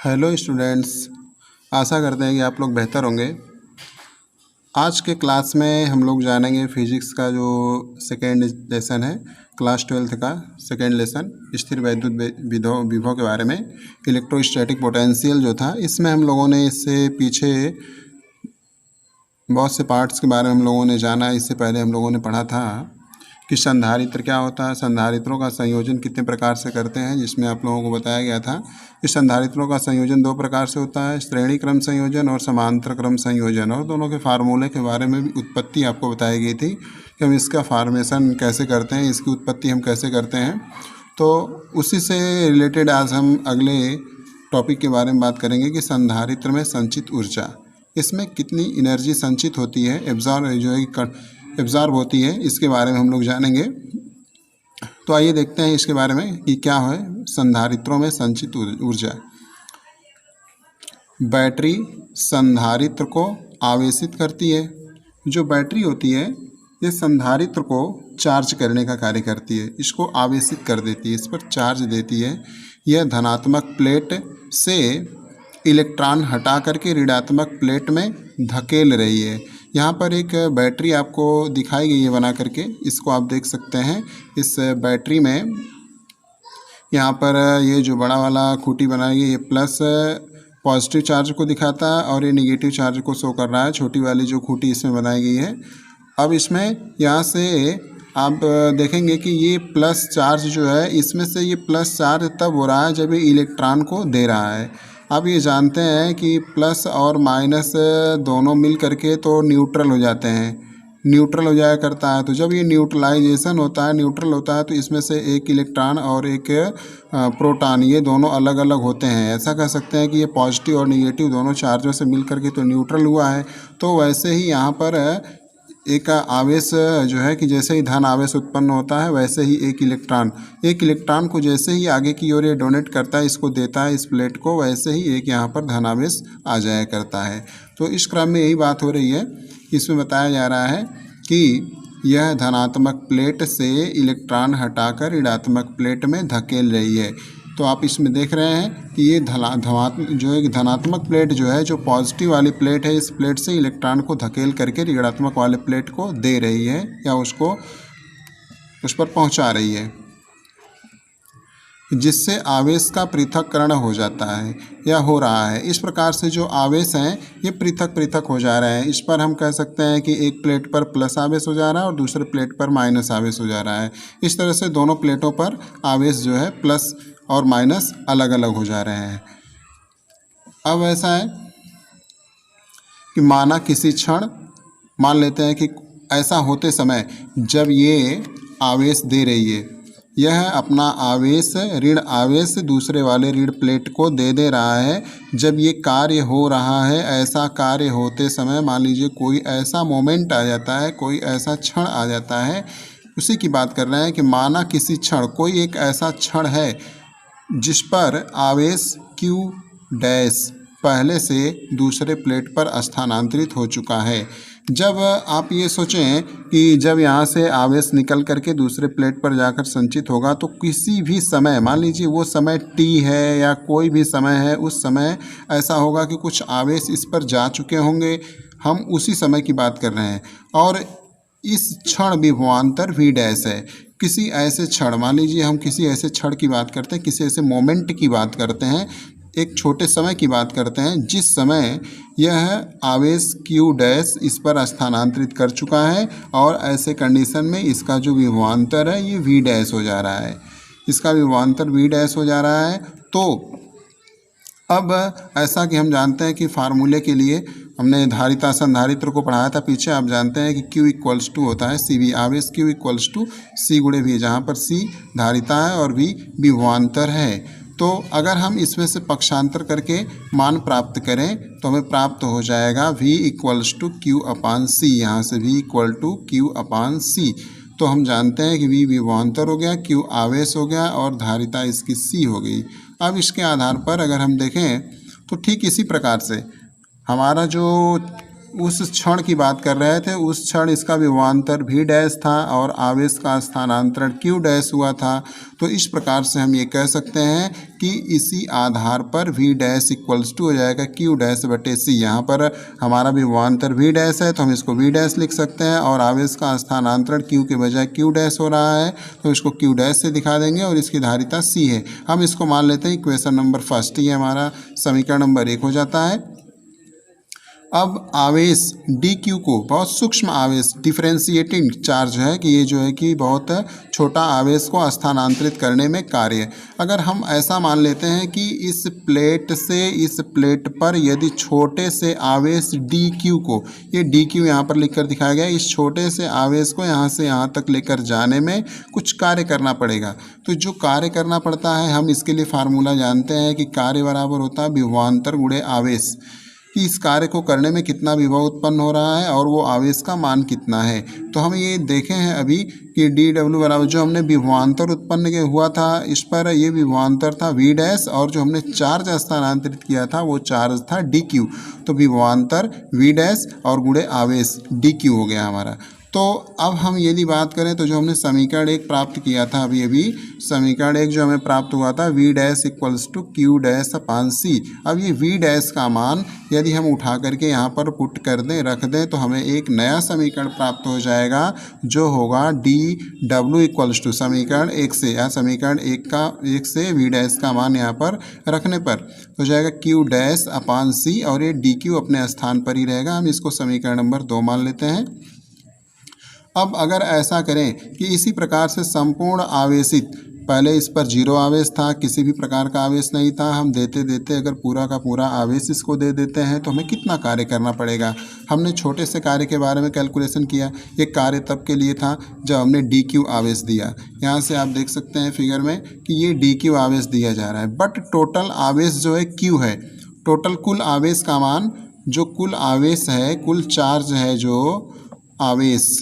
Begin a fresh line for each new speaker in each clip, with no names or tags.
Hello students, आशा करते हैं कि आप लोग बेहतर होंगे। आज के क्लास में हम लोग जानेंगे फिजिक्स का जो सेकेंड लेसन है, क्लास 12 का सेकेंड लेसन, स्थिर वैद्युत विभव के बारे में। इलेक्ट्रोस्टैटिक पोटेंशियल जो था, इसमें हम लोगों ने इससे पीछे बहुत से पार्ट्स के बारे में हम लोगों ने जाना। इससे पहले हम लोगों ने पढ़ा था कि संधारित्र क्या होता है, संधारित्रों का संयोजन कितने प्रकार से करते हैं, जिसमें आप लोगों को बताया गया था कि संधारित्रों का संयोजन दो प्रकार से होता है, श्रेणी क्रम संयोजन और समांतर क्रम संयोजन। और दोनों के फार्मूले के बारे में भी उत्पत्ति आपको बताई गई थी कि हम इसका फॉर्मेशन कैसे करते हैं, इसकी उत्पत्ति हम कैसे करते हैं। तो उसी से रिलेटेड आज हम अगले टॉपिक के बारे में बात करेंगे कि संधारित्र में संचित ऊर्जा, इसमें कितनी एनर्जी संचित होती है, एब्जॉर्ब होती है, इसके बारे में हम लोग जानेंगे। तो आइए देखते हैं इसके बारे में कि क्या है संधारित्रों में संचित ऊर्जा। बैटरी संधारित्र को आवेशित करती है। जो बैटरी होती है ये संधारित्र को चार्ज करने का कार्य करती है, इसको आवेशित कर देती है, इस पर चार्ज देती है। यह धनात्मक प्लेट से इलेक्ट्रॉन हटा करके ऋणात्मक प्लेट में धकेल रही है। यहाँ पर एक बैटरी आपको दिखाई गई है बना करके, इसको आप देख सकते हैं। इस बैटरी में यहाँ पर ये जो बड़ा वाला खूंटी बनाई गई, ये प्लस पॉजिटिव चार्ज को दिखाता है और ये निगेटिव चार्ज को शो कर रहा है। छोटी वाली जो खूंटी इसमें बनाई गई है, अब इसमें यहाँ से आप देखेंगे कि ये प्लस चार्ज जो है, इसमें से ये प्लस चार्ज तब हो रहा है जब ये इलेक्ट्रॉन को दे रहा है। अब ये जानते हैं कि प्लस और माइनस दोनों मिल करके तो न्यूट्रल हो जाते हैं, न्यूट्रल हो जाया करता है। तो जब ये न्यूट्रलाइजेशन होता है, न्यूट्रल होता है, तो इसमें से एक इलेक्ट्रॉन और एक प्रोटॉन, ये दोनों अलग अलग होते हैं। ऐसा कह सकते हैं कि ये पॉजिटिव और निगेटिव दोनों चार्जों से मिल करके तो न्यूट्रल हुआ है। तो वैसे ही यहाँ पर एक आवेश जो है कि जैसे ही धन आवेश उत्पन्न होता है, वैसे ही एक इलेक्ट्रॉन को जैसे ही आगे की ओर ये डोनेट करता है, इसको देता है इस प्लेट को, वैसे ही एक यहाँ पर धन आवेश आ जाया करता है। तो इस क्रम में यही बात हो रही है। इसमें बताया जा रहा है कि यह धनात्मक प्लेट से इलेक्ट्रॉन हटाकर ऋणात्मक प्लेट में धकेल रही है। तो आप इसमें देख रहे हैं कि ये धनात्मक प्लेट जो है, जो पॉजिटिव वाली प्लेट है, इस प्लेट से इलेक्ट्रॉन को धकेल करके ऋणात्मक वाले प्लेट को दे रही है या उसको उस पर पहुंचा रही है, जिससे आवेश का पृथक्करण हो जाता है या हो रहा है। इस प्रकार से जो आवेश हैं ये पृथक पृथक हो जा रहे हैं। इस पर हम कह सकते हैं कि एक प्लेट पर प्लस आवेश हो जा रहा है और दूसरे प्लेट पर माइनस आवेश हो जा रहा है। इस तरह से दोनों प्लेटों पर आवेश जो है प्लस और माइनस अलग अलग हो जा रहे हैं। अब ऐसा है कि माना किसी क्षण, मान लेते हैं कि ऐसा होते समय जब ये आवेश दे रही है, यह अपना आवेश, ऋण आवेश दूसरे वाले ऋण प्लेट को दे रहा है। जब ये कार्य हो रहा है, ऐसा कार्य होते समय मान लीजिए कोई ऐसा मोमेंट आ जाता है, कोई ऐसा क्षण आ जाता है, उसी की बात कर रहे हैं कि माना किसी क्षण, कोई एक ऐसा क्षण है जिस पर आवेश Q डैश पहले से दूसरे प्लेट पर स्थानांतरित हो चुका है। जब आप ये सोचें कि जब यहाँ से आवेश निकल करके दूसरे प्लेट पर जाकर संचित होगा, तो किसी भी समय, मान लीजिए वो समय t है या कोई भी समय है, उस समय ऐसा होगा कि कुछ आवेश इस पर जा चुके होंगे। हम उसी समय की बात कर रहे हैं और इस क्षण विभवांतर v डैश है। किसी ऐसे क्षण, मान लीजिए हम किसी ऐसे क्षण की बात करते हैं, किसी ऐसे मोमेंट की बात करते हैं, एक छोटे समय की बात करते हैं जिस समय यह आवेश Q डैश इस पर स्थानांतरित कर चुका है और ऐसे कंडीशन में इसका जो विभवांतर है ये v डैश हो जा रहा है, इसका विभवांतर v डैश हो जा रहा है। तो अब ऐसा कि हम जानते हैं कि फार्मूले के लिए हमने धारिता संधारित्र को पढ़ाया था पीछे, आप जानते हैं कि Q इक्वल्स टू होता है CV, आवेश Q इक्वल्स टू C गुणे V, जहाँ पर C धारिता है और V विभवांतर है। तो अगर हम इसमें से पक्षांतर करके मान प्राप्त करें तो हमें प्राप्त हो जाएगा V equals to Q upon C, यहाँ से V equal to Q upon C। तो हम जानते हैं कि V विभवांतर हो गया, Q आवेश हो गया और धारिता इसकी C हो गई। अब इसके आधार पर अगर हम देखें तो ठीक इसी प्रकार से हमारा जो उस क्षण की बात कर रहे थे, उस क्षण इसका विभवांतर v डैश था और आवेश का स्थानांतरण q डैश हुआ था। तो इस प्रकार से हम ये कह सकते हैं कि इसी आधार पर v डैश इक्वल्स टू हो जाएगा q डैश बटे c। यहाँ पर हमारा विभवांतर v डैश है तो हम इसको v डैश लिख सकते हैं और आवेश का स्थानांतरण q के बजाय q डैश हो रहा है तो इसको q डैश से दिखा देंगे और इसकी धारिता c है। हम इसको मान लेते हैं इक्वेशन नंबर फर्स्ट, ये हमारा समीकरण नंबर 1 हो जाता है। अब आवेश dq को, बहुत सूक्ष्म आवेश डिफरेंशिएटिंग चार्ज है कि ये जो है कि बहुत छोटा आवेश को स्थानांतरित करने में कार्य। अगर हम ऐसा मान लेते हैं कि इस प्लेट से इस प्लेट पर यदि छोटे से आवेश dq को, ये dq यहाँ पर लिखकर दिखाया गया है, इस छोटे से आवेश को यहाँ से यहाँ तक लेकर जाने में कुछ कार्य करना पड़ेगा। तो जो कार्य करना पड़ता है हम इसके लिए फार्मूला जानते हैं कि कार्य बराबर होता है विभवांतर गुणे आवेश, कि इस कार्य को करने में कितना विभव उत्पन्न हो रहा है और वो आवेश का मान कितना है। तो हम ये देखे हैं अभी कि dw बराबर जो हमने विभवांतर उत्पन्न हुआ था इस पर, ये विभवांतर था v डैश और जो हमने चार्ज स्थानांतरित किया था वो चार्ज था dq। तो विभवांतर v डैश और गुणे आवेश dq हो गया हमारा। तो अब हम यदि बात करें तो जो हमने समीकरण 1 प्राप्त किया था अभी समीकरण 1 जो हमें प्राप्त हुआ था v dash equals to q dash upon c। अब ये v डैश का मान यदि हम उठा करके यहाँ पर पुट कर दें, रख दें, तो हमें एक नया समीकरण प्राप्त हो जाएगा जो होगा dw इक्वल्स टू समीकरण 1 से, या समीकरण 1 से v डैश का मान यहाँ पर रखने पर हो जाएगा q डैश अपान c और ये dq अपने स्थान पर ही रहेगा। हम इसको समीकरण नंबर 2 मान लेते हैं। अब अगर ऐसा करें कि इसी प्रकार से संपूर्ण आवेशित, पहले इस पर 0 आवेश था, किसी भी प्रकार का आवेश नहीं था, हम देते देते अगर पूरा का पूरा आवेश इसको दे देते हैं तो हमें कितना कार्य करना पड़ेगा। हमने छोटे से कार्य के बारे में कैलकुलेशन किया, ये कार्य तब के लिए था जब हमने dq आवेश दिया। यहाँ से आप देख सकते हैं फिगर में कि ये dq आवेश दिया जा रहा है, बट टोटल आवेश जो है q है। टोटल कुल आवेश का मान, जो कुल आवेश है, कुल चार्ज है, जो आवेश,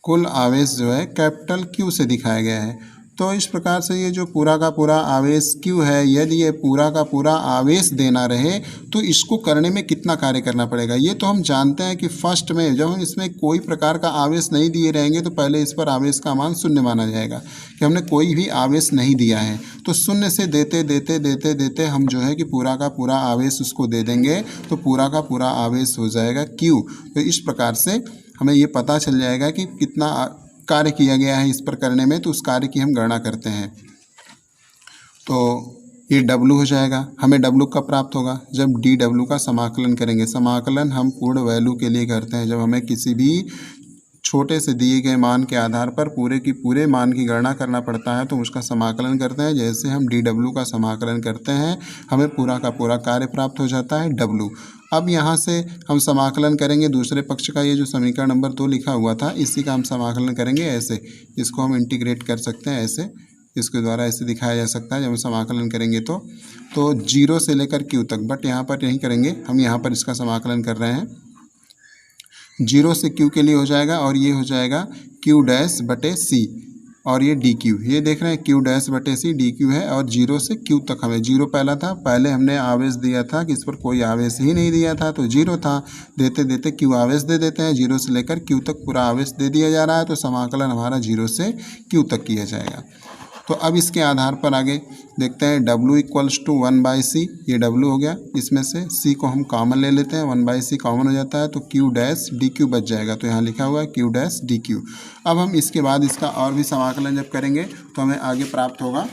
कुल आवेश जो है कैपिटल Q से दिखाया गया है। तो इस प्रकार से ये जो पूरा का पूरा आवेश Q है, यदि ये पूरा का पूरा आवेश देना रहे तो इसको करने में कितना कार्य करना पड़ेगा। ये तो हम जानते हैं कि फर्स्ट में जब हम इसमें कोई प्रकार का आवेश नहीं दिए रहेंगे तो पहले इस पर आवेश का मान शून्य माना जाएगा कि हमने कोई भी आवेश नहीं दिया है। तो शून्य से देते देते देते देते हम जो है कि पूरा का पूरा आवेश उसको दे देंगे तो पूरा का पूरा आवेश हो जाएगा Q। तो इस प्रकार से हमें ये पता चल जाएगा कि कितना कार्य किया गया है इस पर करने में, तो उस कार्य की हम गणना करते हैं। तो ये W हो जाएगा। हमें W कब प्राप्त होगा, जब dW का समाकलन करेंगे। समाकलन हम पूर्ण वैल्यू के लिए करते हैं, जब हमें किसी भी छोटे से दिए गए मान के आधार पर पूरे की पूरे मान की गणना करना पड़ता है तो उसका समाकलन करते हैं। जैसे हम dW का समाकलन करते हैं हमें पूरा का पूरा कार्य प्राप्त हो जाता है W। अब यहाँ से हम समाकलन करेंगे दूसरे पक्ष का, ये जो समीकरण नंबर 2 लिखा हुआ था इसी का हम समाकलन करेंगे। ऐसे इसको हम इंटीग्रेट कर सकते हैं, ऐसे इसके द्वारा ऐसे दिखाया जा सकता है जब हम समाकलन करेंगे तो 0 से लेकर Q तक, बट यहाँ पर नहीं करेंगे, हम यहाँ पर इसका समाकलन कर रहे हैं। 0 से Q के लिए हो जाएगा और ये हो जाएगा Q डैश बटे C और ये dq, ये देख रहे हैं Q डैश बटे C dq है और 0 से Q तक हमें 0 पहला था, पहले हमने आवेश दिया था कि इस पर कोई आवेश ही नहीं दिया था तो 0 था, देते देते Q आवेश दे देते हैं, 0 से लेकर Q तक पूरा आवेश दे दिया जा रहा है तो समाकलन हमारा 0 से Q तक किया जाएगा। तो अब इसके आधार पर आगे देखते हैं W इक्वल्स टू 1/c, ये W हो गया, इसमें से C को हम कॉमन ले लेते हैं, 1/c कॉमन हो जाता है तो Q डैश dq बच जाएगा। तो यहाँ लिखा हुआ है Q डैश dq। अब हम इसके बाद इसका और भी समाकलन जब करेंगे तो हमें आगे प्राप्त होगा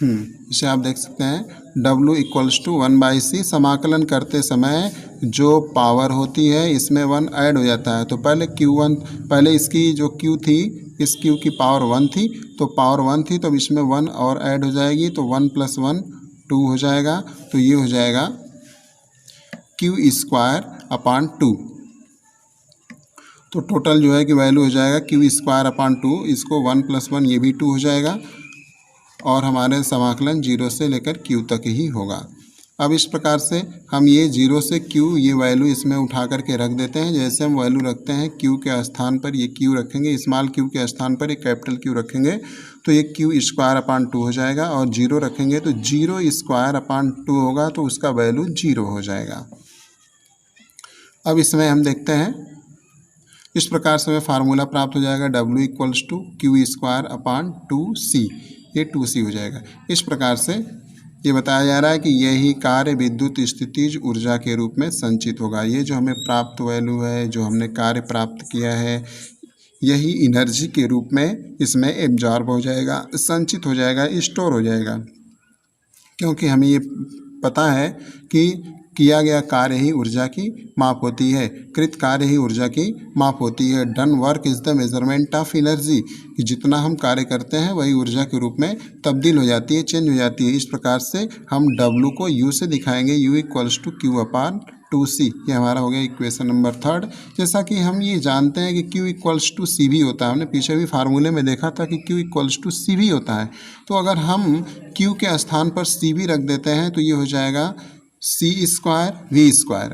इसे आप देख सकते हैं W इक्वल्स टू 1/c। समाकलन करते समय जो पावर होती है इसमें 1 ऐड हो जाता है। तो पहले Q1, पहले इसकी जो Q थी, इस Q की पावर 1 थी, तो पावर 1 थी तो अब इसमें 1 और ऐड हो जाएगी तो 1 + 1 2 हो जाएगा। तो ये हो जाएगा Q²/2। तो टोटल जो है कि वैल्यू हो जाएगा Q²/2, इसको 1 + 1 ये भी 2 हो जाएगा और हमारे समाकलन 0 से लेकर Q तक ही होगा। अब इस प्रकार से हम ये 0 से Q ये वैल्यू इसमें उठा करके रख देते हैं। जैसे हम वैल्यू रखते हैं Q के स्थान पर ये Q रखेंगे, स्मॉल q के स्थान पर ये कैपिटल Q रखेंगे तो ये क्यू स्क्वायर अपान 2 हो जाएगा, और 0 रखेंगे तो 0 स्क्वायर अपान 2 होगा, तो उसका वैल्यू 0 हो जाएगा। अब इसमें हम देखते हैं, इस प्रकार से हमें फार्मूला प्राप्त हो जाएगा W equals to q square upon 2C, ये 2C हो जाएगा। इस प्रकार से ये बताया जा रहा है कि यही कार्य विद्युत स्थितिज ऊर्जा के रूप में संचित होगा। ये जो हमें प्राप्त वैल्यू है, जो हमने कार्य प्राप्त किया है, यही एनर्जी के रूप में इसमें एब्जॉर्ब हो जाएगा, संचित हो जाएगा, स्टोर हो जाएगा। क्योंकि हमें ये पता है कि किया गया कार्य ही ऊर्जा की माप होती है, कृत कार्य ही ऊर्जा की माप होती है। Done work is the measurement of energy, कि जितना हम कार्य करते हैं वही ऊर्जा के रूप में तब्दील हो जाती है, चेंज हो जाती है। इस प्रकार से हम W को U से दिखाएंगे, U equals to q upon 2C। ये हमारा हो गया इक्वेशन नंबर 3। जैसा कि हम ये जानते हैं कि Q इक्वल्स टू सी भी होता है, हमने पीछे भी फार्मूले में देखा था कि Q इक्वल्स टू सी भी होता है। तो अगर हम Q के स्थान पर सी भी रख देते हैं तो ये हो जाएगा C स्क्वायर V स्क्वायर,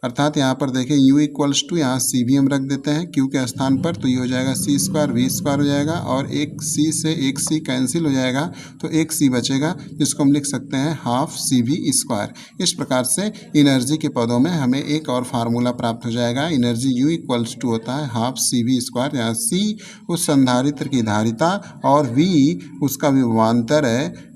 अर्थात यहाँ पर देखें U इक्वल्स टू, यहाँ C भी हम रख देते हैं Q के स्थान पर, तो ये हो जाएगा C स्क्वायर V स्क्वायर हो जाएगा, और एक C से एक C कैंसिल हो जाएगा, तो एक C बचेगा, जिसको हम लिख सकते हैं हाफ CV स्क्वायर। इस प्रकार से एनर्जी के पदों में हमें एक और फार्मूला प्राप्त हो जाएगा। एनर्जी U इक्वल्स टू होता है हाफ CV स्क्वायर, यहाँ C उस संधारित्र की धारिता और V उसका विभवांतर है,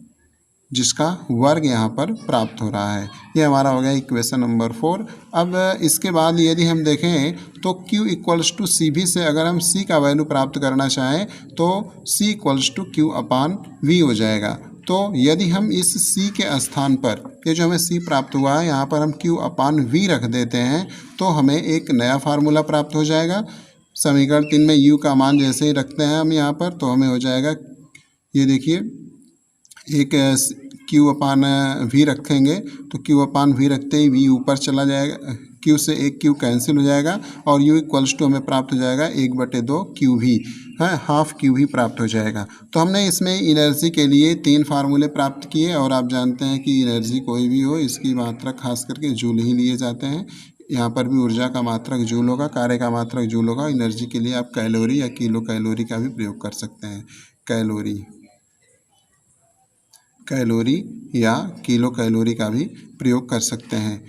जिसका वर्ग यहाँ पर प्राप्त हो रहा है। ये हमारा हो गया इक्वेशन नंबर 4। अब इसके बाद यदि हम देखें तो Q इक्वल्स टू सी भी से अगर हम C का वैल्यू प्राप्त करना चाहें तो C equals to q upon V हो जाएगा। तो यदि हम इस C के स्थान पर, ये जो हमें C प्राप्त हुआ है, यहाँ पर हम Q अपान V रख देते हैं तो हमें एक नया फार्मूला प्राप्त हो जाएगा। समीकरण 3 में U का मान जैसे ही रखते हैं हम यहाँ पर, तो हमें हो जाएगा, ये देखिए, एक Q अपान V रखेंगे तो Q अपान V रखते ही V ऊपर चला जाएगा, Q से एक Q कैंसिल हो जाएगा, और U इक्वल्स टू हमें प्राप्त हो जाएगा 1/2 QV है, हाफ QV प्राप्त हो जाएगा। तो हमने इसमें एनर्जी के लिए 3 फार्मूले प्राप्त किए, और आप जानते हैं कि एनर्जी कोई भी हो, इसकी मात्रा खास करके जूल ही लिए जाते हैं। यहाँ पर भी ऊर्जा का मात्रक जूल होगा, कार्य का मात्रक जूल होगा। एनर्जी के लिए आप कैलोरी या किलो कैलोरी का भी प्रयोग कर सकते हैं, कैलोरी या किलो कैलोरी का भी प्रयोग कर सकते हैं।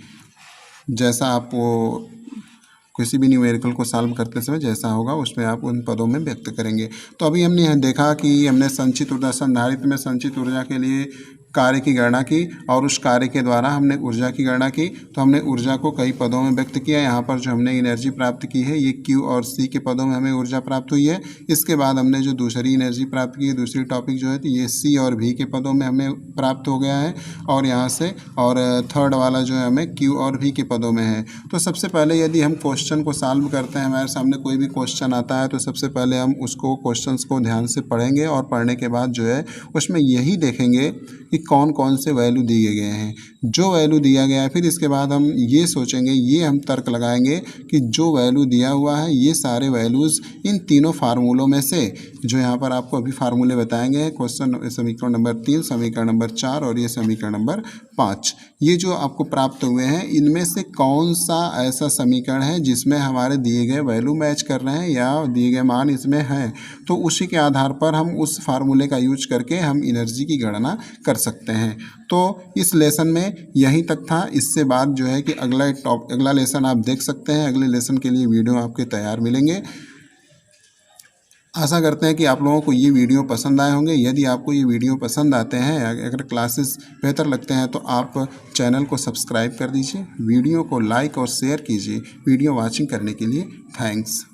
जैसा आप वो किसी भी न्यूमेरिकल को सॉल्व करते समय जैसा होगा उसमें आप उन पदों में व्यक्त करेंगे। तो अभी हमने देखा कि हमने संचित ऊर्जा, संधारित्र में संचित ऊर्जा के लिए कार्य की गणना की, और उस कार्य के द्वारा हमने ऊर्जा की गणना की। तो हमने ऊर्जा को कई पदों में व्यक्त किया। यहाँ पर जो हमने एनर्जी प्राप्त की है, ये Q और C के पदों में हमें ऊर्जा प्राप्त हुई है। इसके बाद हमने जो दूसरी एनर्जी प्राप्त की है, दूसरी टॉपिक जो है, तो ये C और V के पदों में हमें प्राप्त हो गया है, और यहाँ से और थर्ड वाला जो है हमें Q और V के पदों में है। तो सबसे पहले यदि हम क्वेश्चन को सॉल्व करते हैं, हमारे सामने कोई भी क्वेश्चन आता है, तो सबसे पहले हम उसको क्वेश्चंस को ध्यान से पढ़ेंगे, और पढ़ने के बाद जो है उसमें यही देखेंगे कि कौन कौन से वैल्यू दिए गए हैं। जो वैल्यू दिया गया है, फिर इसके बाद हम ये सोचेंगे, ये हम तर्क लगाएंगे कि जो वैल्यू दिया हुआ है, ये सारे वैल्यूज़ इन तीनों फार्मूलों में से, जो यहाँ पर आपको अभी फार्मूले बताएंगे, क्वेश्चन समीकरण नंबर 3, समीकरण नंबर 4 और ये समीकरण नंबर 5, ये जो आपको प्राप्त हुए हैं, इनमें से कौन सा ऐसा समीकरण है जिसमें हमारे दिए गए वैल्यू मैच कर रहे हैं या दिए गए मान इसमें हैं। तो उसी के आधार पर हम उस फार्मूले का यूज करके हम एनर्जी की गणना कर सकते हैं। तो इस लेसन में यहीं तक था। इससे बाद जो है कि अगला लेसन आप देख सकते हैं। अगले लेसन के लिए वीडियो आपके तैयार मिलेंगे। आशा करते हैं कि आप लोगों को ये वीडियो पसंद आए होंगे। यदि आपको ये वीडियो पसंद आते हैं, अगर क्लासेस बेहतर लगते हैं, तो आप चैनल को सब्सक्राइब कर दीजिए, वीडियो को लाइक और शेयर कीजिए। वीडियो वॉचिंग करने के लिए थैंक्स।